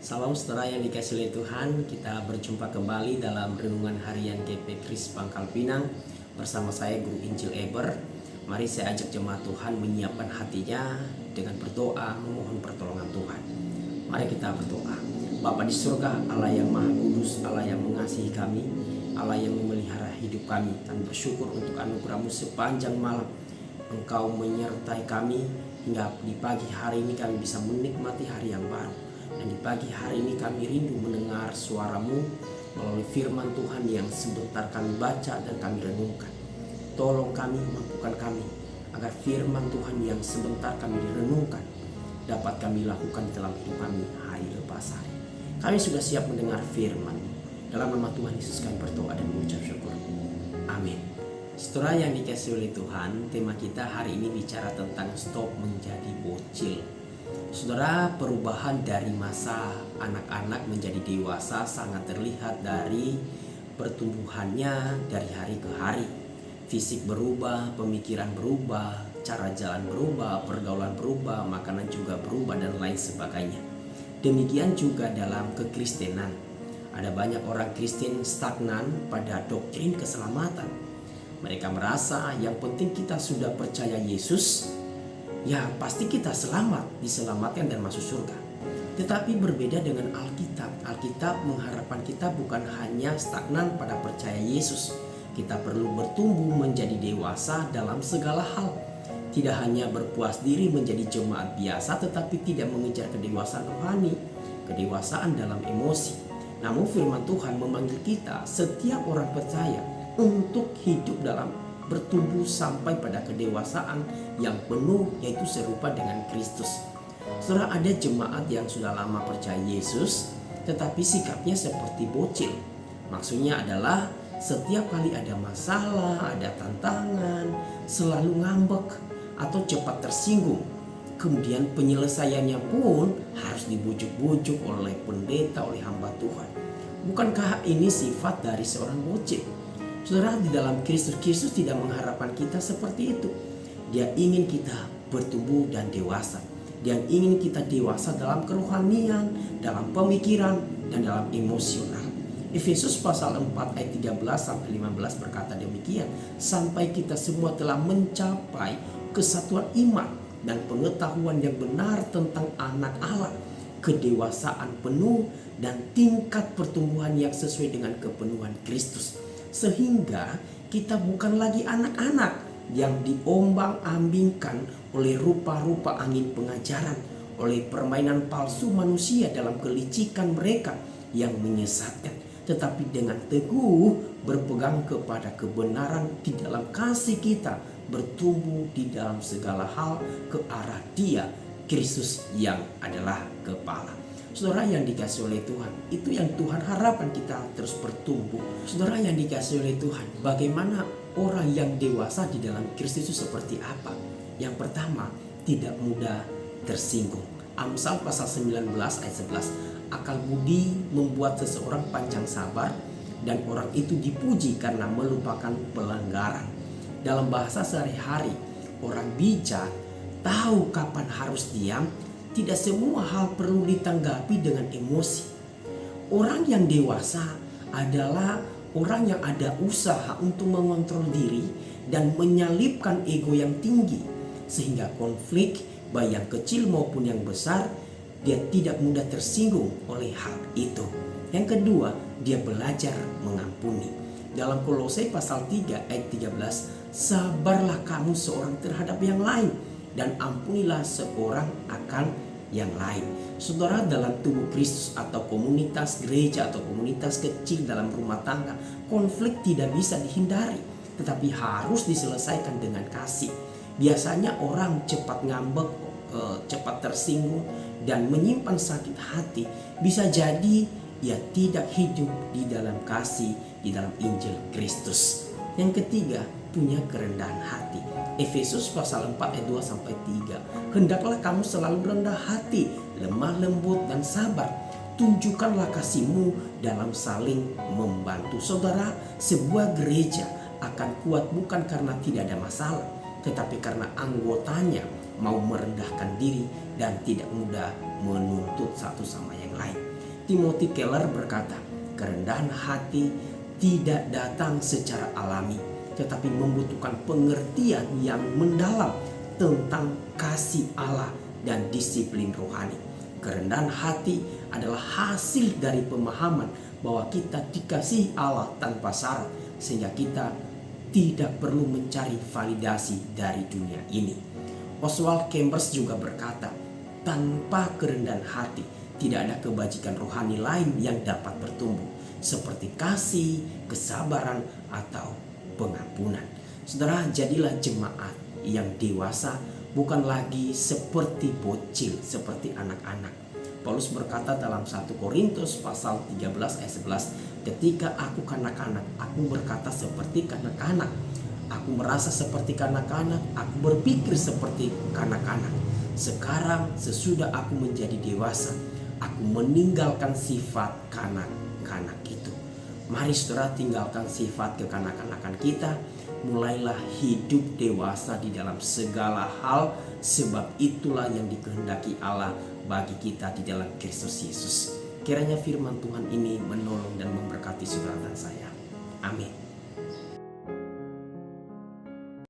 Salam saudara yang dikasihi oleh Tuhan, kita berjumpa kembali dalam renungan harian GP Kris Pangkal Pinang bersama saya Guru Injil Eber. Mari saya ajak jemaat Tuhan menyiapkan hatinya dengan berdoa memohon pertolongan Tuhan. Mari kita berdoa. Bapa di surga, Allah yang Maha Kudus, Allah yang mengasihi kami, Allah yang memelihara hidup kami. Kami bersyukur untuk anugerah-Mu sepanjang malam. Engkau menyertai kami hingga di pagi hari ini kami bisa menikmati hari yang baru. Dan di pagi hari ini kami rindu mendengar suara-Mu melalui firman Tuhan yang sebentar kami baca dan kami renungkan. Tolong kami, mampukan kami agar firman Tuhan yang sebentar kami renungkan dapat kami lakukan dalam hidup kami hari lepas hari. Kami sudah siap mendengar firman. Dalam nama Tuhan Yesus kami berdoa dan mengucap syukur. Amin. Saudara yang dikasihi oleh Tuhan, tema kita hari ini bicara tentang stop menjadi bocil. Saudara, perubahan dari masa anak-anak menjadi dewasa sangat terlihat dari pertumbuhannya dari hari ke hari. Fisik berubah, pemikiran berubah, cara jalan berubah, pergaulan berubah, makanan juga berubah dan lain sebagainya. Demikian juga dalam kekristenan. Ada banyak orang Kristen stagnan pada doktrin keselamatan. Mereka merasa yang penting kita sudah percaya Yesus, ya pasti kita selamat, diselamatkan dan masuk surga. Tetapi berbeda dengan Alkitab. Alkitab mengharapkan kita bukan hanya stagnan pada percaya Yesus. Kita perlu bertumbuh menjadi dewasa dalam segala hal. Tidak hanya berpuas diri menjadi jemaat biasa, tetapi tidak mengejar kedewasaan rohani, kedewasaan dalam emosi. Namun firman Tuhan memanggil kita, setiap orang percaya, untuk hidup dalam bertumbuh sampai pada kedewasaan yang penuh, yaitu serupa dengan Kristus. Saudara, ada jemaat yang sudah lama percaya Yesus tetapi sikapnya seperti bocil. Maksudnya adalah setiap kali ada masalah, ada tantangan, selalu ngambek atau cepat tersinggung. Kemudian penyelesaiannya pun harus dibujuk-bujuk oleh pendeta, oleh hamba Tuhan. Bukankah ini sifat dari seorang bocil? Saudara, di dalam Kristus tidak mengharapkan kita seperti itu. Dia ingin kita bertumbuh dan dewasa. Dia ingin kita dewasa dalam kerohanian, dalam pemikiran, dan dalam emosional. Efesus pasal 4 ayat 13-15 berkata demikian. Sampai kita semua telah mencapai kesatuan iman dan pengetahuan yang benar tentang anak Allah, kedewasaan penuh dan tingkat pertumbuhan yang sesuai dengan kepenuhan Kristus. Sehingga kita bukan lagi anak-anak yang diombang-ambingkan oleh rupa-rupa angin pengajaran, oleh permainan palsu manusia dalam kelicikan mereka yang menyesatkan, tetapi dengan teguh berpegang kepada kebenaran di dalam kasih kita, bertumbuh di dalam segala hal ke arah Dia, Kristus yang adalah kepala. Saudara yang dikasihi oleh Tuhan, itu yang Tuhan harapkan kita terus bertumbuh. Saudara yang dikasihi oleh Tuhan, bagaimana orang yang dewasa di dalam Kristus itu seperti apa? Yang pertama, tidak mudah tersinggung. Amsal pasal 19 ayat 11. Akal budi membuat seseorang panjang sabar, dan orang itu dipuji karena melupakan pelanggaran. Dalam bahasa sehari-hari, orang bijak tahu kapan harus diam. Tidak semua hal perlu ditanggapi dengan emosi. Orang yang dewasa adalah orang yang ada usaha untuk mengontrol diri dan menyalipkan ego yang tinggi, sehingga konflik baik yang kecil maupun yang besar, dia tidak mudah tersinggung oleh hal itu. Yang kedua, dia belajar mengampuni. Dalam Kolose pasal 3 ayat 13, sabarlah kamu seorang terhadap yang lain, dan ampunilah seorang akan yang lain. Saudara, dalam tubuh Kristus atau komunitas gereja atau komunitas kecil dalam rumah tangga, konflik tidak bisa dihindari, tetapi harus diselesaikan dengan kasih. Biasanya orang cepat ngambek, cepat tersinggung, dan menyimpan sakit hati. Bisa jadi ia tidak hidup di dalam kasih, di dalam Injil Kristus. Yang ketiga, punya kerendahan hati. Efesus pasal 4 ayat 2-3. Hendaklah kamu selalu rendah hati, lemah lembut dan sabar. Tunjukkanlah kasihmu dalam saling membantu. Saudara, sebuah gereja akan kuat bukan karena tidak ada masalah, tetapi karena anggotanya mau merendahkan diri dan tidak mudah menuntut satu sama yang lain. Timothy Keller berkata, kerendahan hati tidak datang secara alami, tetapi membutuhkan pengertian yang mendalam tentang kasih Allah dan disiplin rohani. Kerendahan hati adalah hasil dari pemahaman bahwa kita dikasihi Allah tanpa syarat, sehingga kita tidak perlu mencari validasi dari dunia ini. Oswald Chambers juga berkata, tanpa kerendahan hati tidak ada kebajikan rohani lain yang dapat bertumbuh, seperti kasih, kesabaran, atau pengampunan. Saudara, jadilah jemaat yang dewasa, bukan lagi seperti bocil, seperti anak-anak. Paulus berkata dalam 1 Korintus pasal 13 ayat 11, ketika aku kanak-kanak, aku berkata seperti kanak-kanak. Aku merasa seperti kanak-kanak, aku berpikir seperti kanak-kanak. Sekarang sesudah aku menjadi dewasa, aku meninggalkan sifat kanak-kanak itu. Mari saudara, tinggalkan sifat kekanak-kanakan kita. Mulailah hidup dewasa di dalam segala hal, sebab itulah yang dikehendaki Allah bagi kita di dalam Kristus Yesus. Kiranya firman Tuhan ini menolong dan memberkati saudara dan saya. Amin.